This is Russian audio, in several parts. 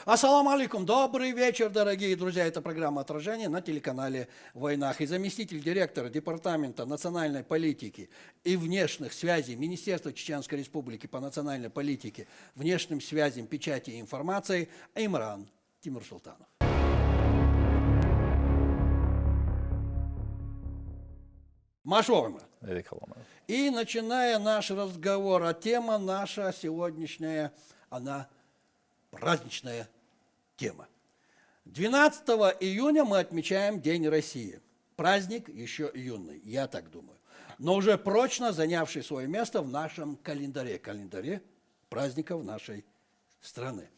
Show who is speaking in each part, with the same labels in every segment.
Speaker 1: Ассаламу алейкум, добрый вечер, дорогие друзья. Это программа «Отражение» на телеканале «Войнах». И заместитель директора Департамента национальной политики и внешних связей Министерства Чеченской Республики по национальной политике, внешним связям, печати и информации Имран Тимур-Султанов. Машовым. И начиная наш разговор, а тема наша сегодняшняя, она праздничная тема. 12 июня мы отмечаем День России. Праздник еще юный, я так думаю, но уже прочно занявший свое место в нашем календаре праздников нашей страны.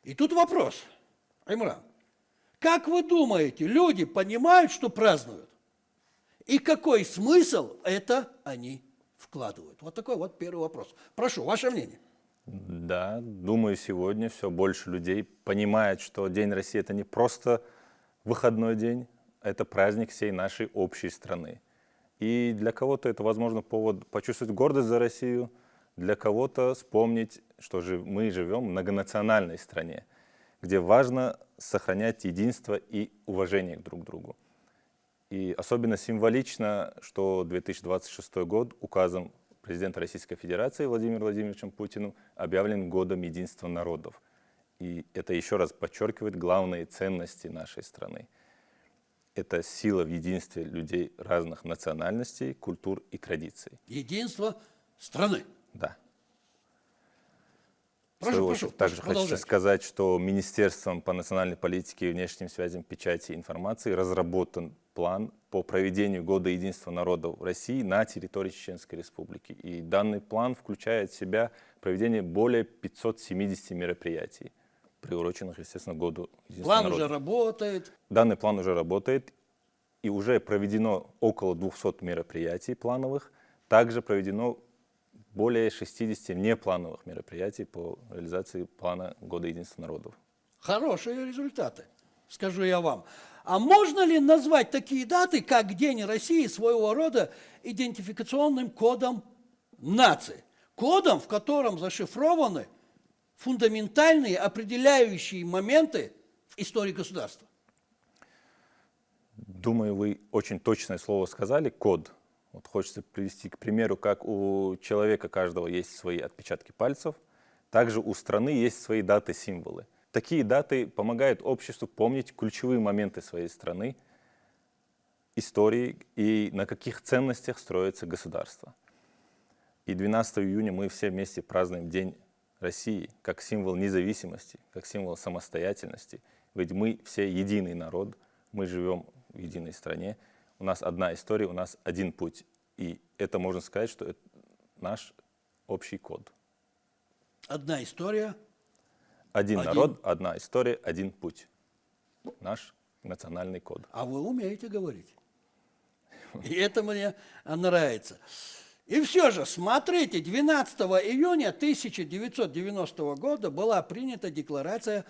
Speaker 1: И тут вопрос, Имран, как вы думаете, люди понимают, что празднуют? И какой смысл это они вкладывают? Вот такой вот первый вопрос. Прошу, ваше мнение.
Speaker 2: Да, думаю, сегодня все больше людей понимает, что День России — это не просто выходной день, это праздник всей нашей общей страны. И для кого-то это, возможно, повод почувствовать гордость за Россию, для кого-то вспомнить, что мы живем в многонациональной стране, где важно сохранять единство и уважение друг к другу. И особенно символично, что 2026 год указом президента Российской Федерации Владимиром Владимировичем Путиным объявлен годом единства народов. И это еще раз подчеркивает главные ценности нашей страны. Это сила в единстве людей разных национальностей, культур и традиций.
Speaker 1: Единство страны.
Speaker 2: Да.
Speaker 1: Прошу,
Speaker 2: также хочется сказать, что Министерством по национальной политике и внешним связям, печати и информации разработан план по проведению Года единства народов России на территории Чеченской Республики. И данный план включает в себя проведение более 570 мероприятий, приуроченных, естественно, Году единства народов.
Speaker 1: План уже работает.
Speaker 2: Данный план уже работает, и уже проведено около 200 мероприятий плановых. Также проведено более 60 неплановых мероприятий по реализации плана Года единства народов.
Speaker 1: Хорошие результаты, скажу я вам. А можно ли назвать такие даты, как День России, своего рода идентификационным кодом нации? Кодом, в котором зашифрованы фундаментальные определяющие моменты в истории государства?
Speaker 2: Думаю, вы очень точное слово сказали, код. Вот хочется привести к примеру, как у человека каждого есть свои отпечатки пальцев, также у страны есть свои даты, символы. Такие даты помогают обществу помнить ключевые моменты своей страны, истории и на каких ценностях строится государство. И 12 июня мы все вместе празднуем День России как символ независимости, как символ самостоятельности. Ведь мы все единый народ, мы живем в единой стране. У нас одна история, у нас один путь. И это можно сказать, что это наш общий код.
Speaker 1: Одна история.
Speaker 2: Один народ, одна история, один путь. Наш национальный код.
Speaker 1: А вы умеете говорить. И это мне нравится. И все же, смотрите, 12 июня 1990 года была принята Декларация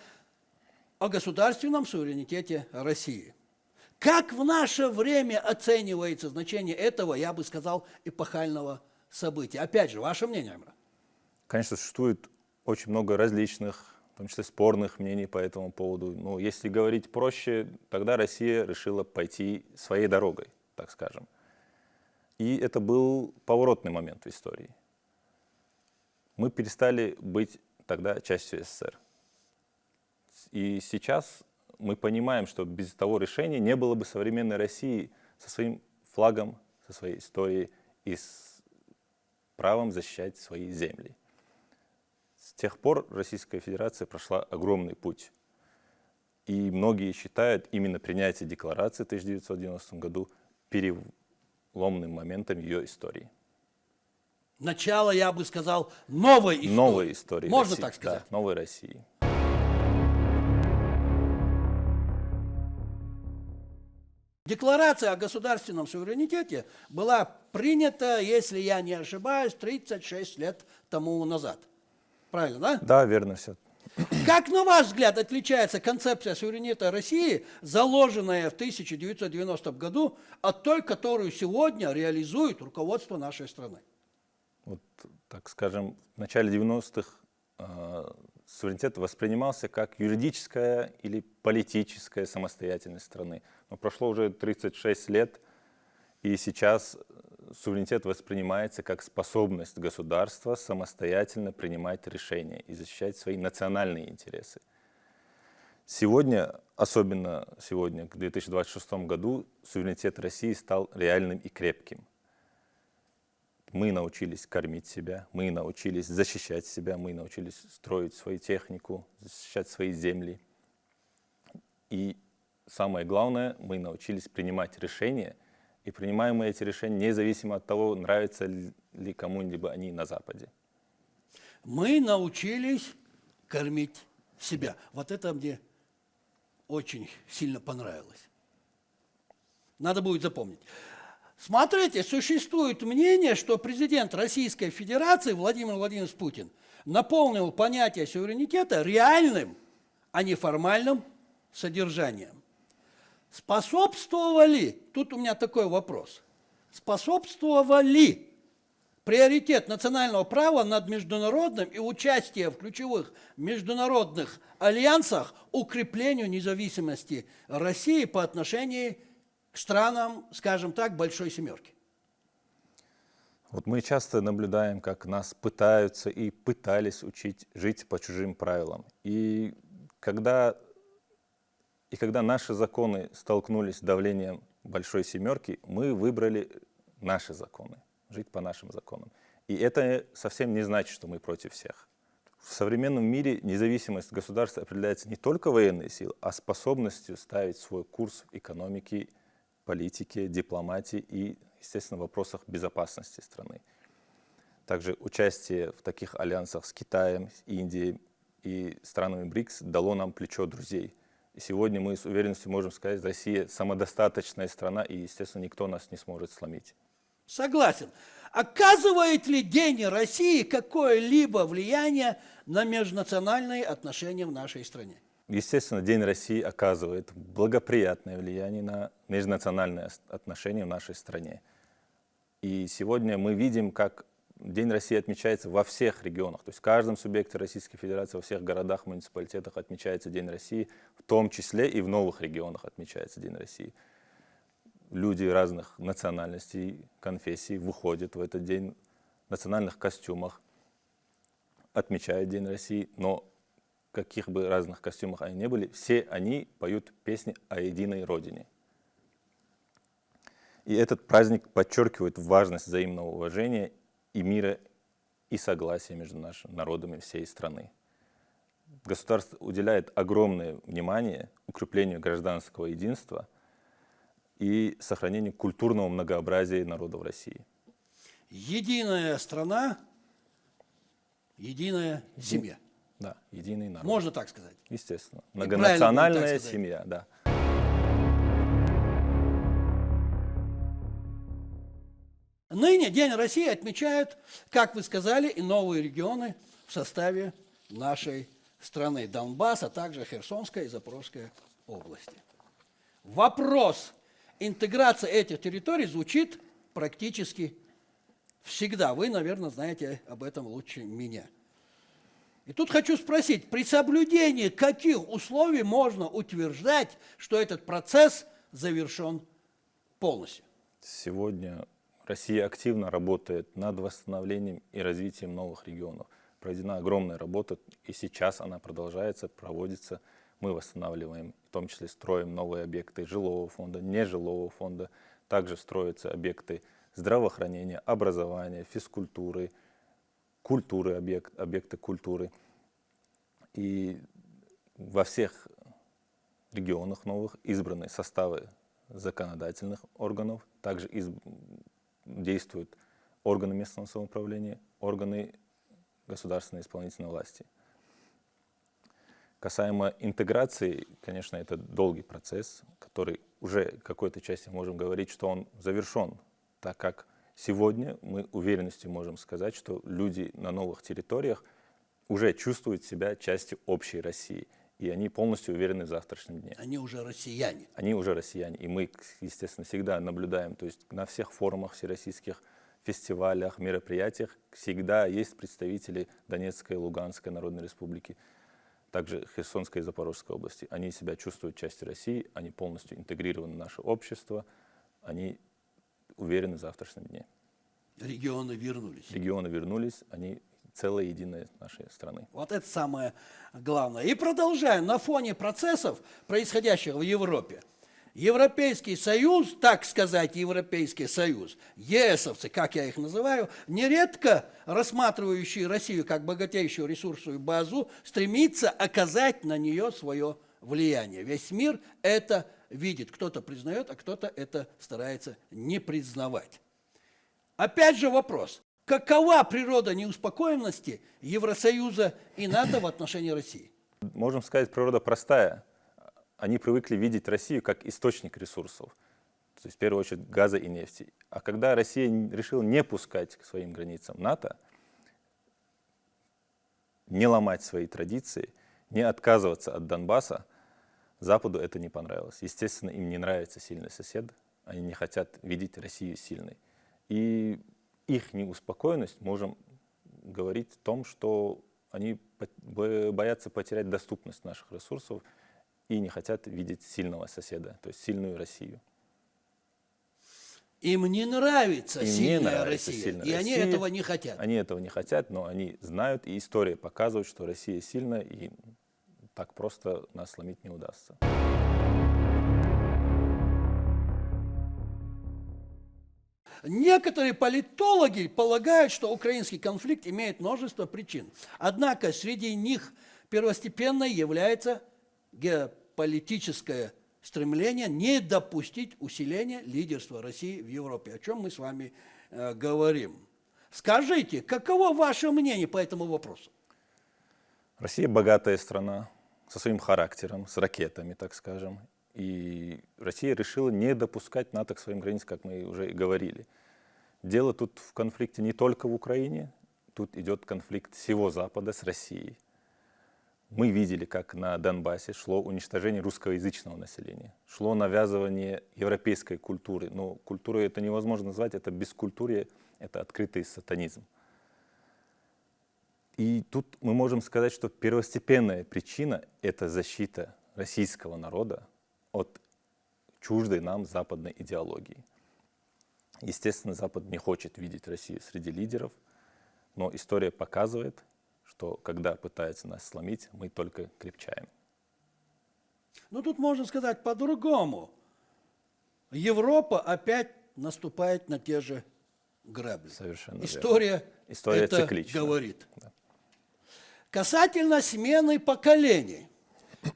Speaker 1: о государственном суверенитете России. Как в наше время оценивается значение этого, я бы сказал, эпохального события? Опять же, ваше мнение, Имран?
Speaker 2: Конечно, существует очень много различных, в том числе спорных мнений по этому поводу. Но если говорить проще, тогда Россия решила пойти своей дорогой, так скажем. И это был поворотный момент в истории. Мы перестали быть тогда частью СССР. И сейчас мы понимаем, что без того решения не было бы современной России со своим флагом, со своей историей и с правом защищать свои земли. С тех пор Российская Федерация прошла огромный путь. И многие считают именно принятие декларации в 1990 году переломным моментом ее истории.
Speaker 1: Начало, я бы сказал, новой истории.
Speaker 2: Новой истории
Speaker 1: Можно
Speaker 2: России,
Speaker 1: так сказать?
Speaker 2: Да, новой России.
Speaker 1: Декларация о государственном суверенитете была принята, если я не ошибаюсь, 36 лет тому назад. Правильно, да?
Speaker 2: Да, верно все.
Speaker 1: Как, на ваш взгляд, отличается концепция суверенитета России, заложенная в 1990 году, от той, которую сегодня реализует руководство нашей страны?
Speaker 2: Вот, так скажем, в начале 90-х суверенитет воспринимался как юридическая или политическая самостоятельность страны. Но прошло уже 36 лет, и сейчас суверенитет воспринимается как способность государства самостоятельно принимать решения и защищать свои национальные интересы. Сегодня, особенно сегодня, к 2026 году, суверенитет России стал реальным и крепким. Мы научились кормить себя, мы научились защищать себя, мы научились строить свою технику, защищать свои земли. И самое главное, мы научились принимать решения, и принимаем мы эти решения независимо от того, нравятся ли кому-либо они на Западе.
Speaker 1: Мы научились кормить себя. Вот это мне очень сильно понравилось. Надо будет запомнить. Смотрите, существует мнение, что президент Российской Федерации Владимир Владимирович Путин наполнил понятие суверенитета реальным, а не формальным содержанием. Способствовали, тут у меня такой вопрос, способствовали приоритет национального права над международным и участие в ключевых международных альянсах укреплению независимости России по отношению к странам, скажем так, Большой Семерки?
Speaker 2: Вот мы часто наблюдаем, как нас пытаются и пытались учить жить по чужим правилам. И когда наши законы столкнулись с давлением Большой Семерки, мы выбрали наши законы, жить по нашим законам. И это совсем не значит, что мы против всех. В современном мире независимость государства определяется не только военной силой, а способностью ставить свой курс в экономике, политике, дипломатии и, естественно, в вопросах безопасности страны. Также участие в таких альянсах с Китаем, с Индией и странами БРИКС дало нам плечо друзей. И сегодня мы с уверенностью можем сказать, Россия самодостаточная страна, и, естественно, никто нас не сможет сломить.
Speaker 1: Согласен. Оказывает ли День России какое-либо влияние на межнациональные отношения в нашей стране?
Speaker 2: Естественно, День России оказывает благоприятное влияние на межнациональные отношения в нашей стране. И сегодня мы видим, как День России отмечается во всех регионах. То есть в каждом субъекте Российской Федерации, во всех городах, муниципалитетах отмечается День России, в том числе и в новых регионах отмечается День России. Люди разных национальностей, конфессий выходят в этот день в национальных костюмах, отмечают День России, но в каких бы разных костюмах они ни были, все они поют песни о единой Родине. И этот праздник подчеркивает важность взаимного уважения и мира и согласия между нашими народами всей страны. Государство уделяет огромное внимание укреплению гражданского единства и сохранению культурного многообразия народов России.
Speaker 1: Единая страна, единая семья.
Speaker 2: Да, единый народ.
Speaker 1: Можно так сказать?
Speaker 2: Естественно.
Speaker 1: И
Speaker 2: Многонациональная
Speaker 1: так сказать.
Speaker 2: семья, да.
Speaker 1: Ныне День России отмечают, как вы сказали, и новые регионы в составе нашей страны. Донбасс, а также Херсонская и Запорожская области. Вопрос интеграции этих территорий звучит практически всегда. Вы, наверное, знаете об этом лучше меня. И тут хочу спросить, при соблюдении каких условий можно утверждать, что этот процесс завершен полностью?
Speaker 2: Сегодня Россия активно работает над восстановлением и развитием новых регионов. Проведена огромная работа, и сейчас она продолжается, проводится. Мы восстанавливаем, в том числе строим новые объекты жилого фонда, нежилого фонда. Также строятся объекты здравоохранения, образования, физкультуры, культуры, объекты культуры. И во всех регионах новых избраны составы законодательных органов, также действуют органы местного самоуправления, органы государственной исполнительной власти. Касаемо интеграции, конечно, это долгий процесс, который уже в какой-то части можем говорить, что он завершен, так как сегодня мы уверенностью можем сказать, что люди на новых территориях уже чувствуют себя частью общей России, и они полностью уверены в завтрашнем дне.
Speaker 1: Они уже россияне.
Speaker 2: Они уже россияне, и мы, естественно, всегда наблюдаем, то есть на всех форумах всероссийских фестивалях, мероприятиях всегда есть представители Донецкой и Луганской народной республики, также Херсонской и Запорожской области. Они себя чувствуют частью России, они полностью интегрированы в наше общество, они уверены в завтрашнем дне.
Speaker 1: Регионы вернулись.
Speaker 2: Регионы вернулись, они целая единая нашей страны.
Speaker 1: Вот это самое главное. И продолжаем. На фоне процессов, происходящих в Европе, Европейский Союз, так сказать, Европейский Союз, ЕСовцы, как я их называю, нередко рассматривающие Россию как богатейшую ресурсную базу, стремится оказать на нее свое влияние. Весь мир это видит. Кто-то признает, а кто-то это старается не признавать. Опять же вопрос. Какова природа неуспокоенности Евросоюза и НАТО в отношении России?
Speaker 2: Можем сказать, природа простая. Они привыкли видеть Россию как источник ресурсов, то есть в первую очередь газа и нефти. А когда Россия решила не пускать к своим границам НАТО, не ломать свои традиции, не отказываться от Донбасса, Западу это не понравилось. Естественно, им не нравится сильный сосед, они не хотят видеть Россию сильной. И их неуспокоенность можем говорить о том, что они боятся потерять доступность наших ресурсов и не хотят видеть сильного соседа, то есть сильную Россию.
Speaker 1: Им не нравится
Speaker 2: Им не
Speaker 1: сильная
Speaker 2: нравится
Speaker 1: Россия,
Speaker 2: сильная
Speaker 1: и они
Speaker 2: Россия.
Speaker 1: этого не хотят.
Speaker 2: Они этого не хотят, но они знают, и история показывает, что Россия сильна, и так просто нас сломить не удастся.
Speaker 1: Некоторые политологи полагают, что украинский конфликт имеет множество причин. Однако среди них первостепенной является геополитическое стремление не допустить усиления лидерства России в Европе, о чем мы с вами говорим. Скажите, каково ваше мнение по этому вопросу?
Speaker 2: Россия богатая страна, со своим характером, с ракетами, так скажем. И Россия решила не допускать НАТО к своим границам, как мы уже и говорили. Дело тут в конфликте не только в Украине, тут идет конфликт всего Запада с Россией. Мы видели, как на Донбассе шло уничтожение русскоязычного населения, шло навязывание европейской культуры. Но культурой это невозможно назвать, это бескультурье, это открытый сатанизм. И тут мы можем сказать, что первостепенная причина – это защита российского народа от чуждой нам западной идеологии. Естественно, Запад не хочет видеть Россию среди лидеров, но история показывает, что когда пытаются нас сломить, мы только крепчаем.
Speaker 1: Ну, тут можно сказать по-другому. Европа опять наступает на те же грабли.
Speaker 2: Совершенно
Speaker 1: История это
Speaker 2: циклична.
Speaker 1: говорит.
Speaker 2: Да.
Speaker 1: Касательно смены поколений.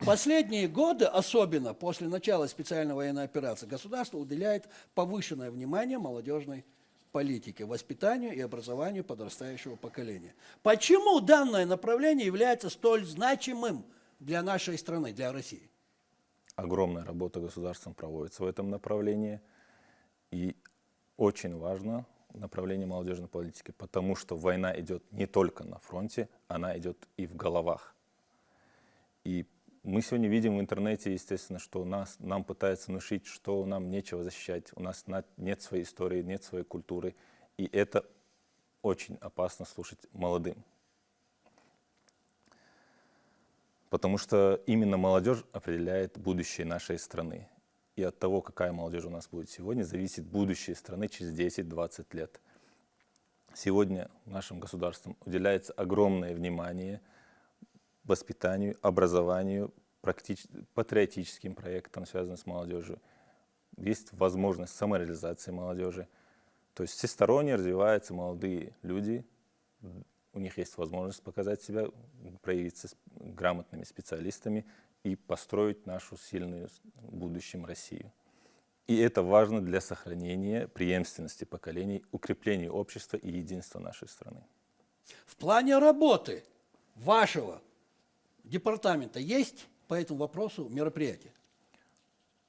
Speaker 1: Последние годы, особенно после начала специальной военной операции, государство уделяет повышенное внимание молодежной политике, воспитанию и образованию подрастающего поколения. Почему данное направление является столь значимым для нашей страны, для России?
Speaker 2: Огромная работа государством проводится в этом направлении. И очень важно направление молодежной политики, потому что война идет не только на фронте, она идет и в головах. И мы сегодня видим в интернете, естественно, что нам пытаются внушить, что нам нечего защищать, у нас нет своей истории, нет своей культуры. И это очень опасно слушать молодым. Потому что именно молодежь определяет будущее нашей страны. И от того, какая молодежь у нас будет сегодня, зависит будущее страны через 10-20 лет. Сегодня нашим государством уделяется огромное внимание воспитанию, образованию, патриотическим проектам, связанным с молодежью. Есть возможность самореализации молодежи. То есть всесторонне развиваются молодые люди, у них есть возможность показать себя, проявиться грамотными специалистами и построить нашу сильную в будущем Россию. И это важно для сохранения преемственности поколений, укрепления общества и единства нашей страны.
Speaker 1: В плане работы вашего департамента есть по этому вопросу мероприятия?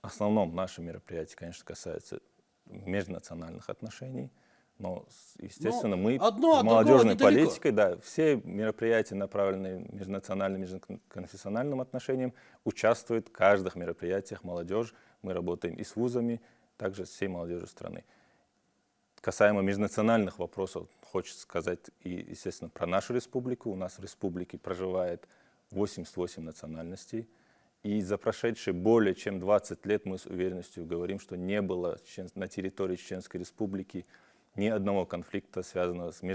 Speaker 2: В основном наши мероприятия, конечно, касаются межнациональных отношений, но, естественно, мы с молодежной политикой, да, все мероприятия, направленные межнациональным, межконфессиональным отношениям, участвует в каждых мероприятиях молодежь. Мы работаем и с вузами, также с всей молодежью страны. Касаемо межнациональных вопросов, хочется сказать, и, естественно, про нашу республику. У нас в республике проживает 88 национальностей. И за прошедшие более чем 20 лет мы с уверенностью говорим, что не было на территории Чеченской Республики ни одного конфликта, связанного с на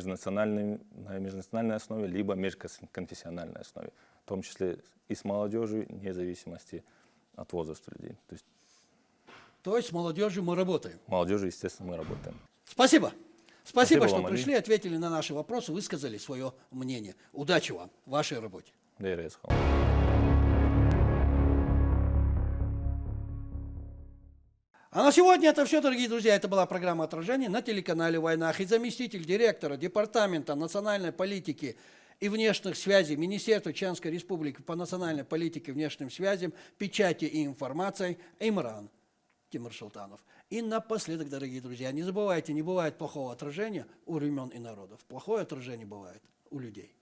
Speaker 2: межнациональной основе, либо межконфессиональной основе, в том числе и с молодежью, вне зависимости от возраста людей.
Speaker 1: То есть с молодежью мы работаем.
Speaker 2: Молодежью, естественно, мы работаем.
Speaker 1: Спасибо. Спасибо, что
Speaker 2: вам, Али.
Speaker 1: пришли, ответили на наши вопросы, высказали свое мнение. Удачи вам в вашей работе. А на сегодня это все, дорогие друзья. Это была программа «Отражение» на телеканале «Войнах». И заместитель директора Департамента национальной политики и внешних связей Министерства Чеченской Республики по национальной политике и внешним связям, печати и информации Имран Тимур-Султанов. И напоследок, дорогие друзья, не забывайте, не бывает плохого отражения у времен и народов. Плохое отражение бывает у людей.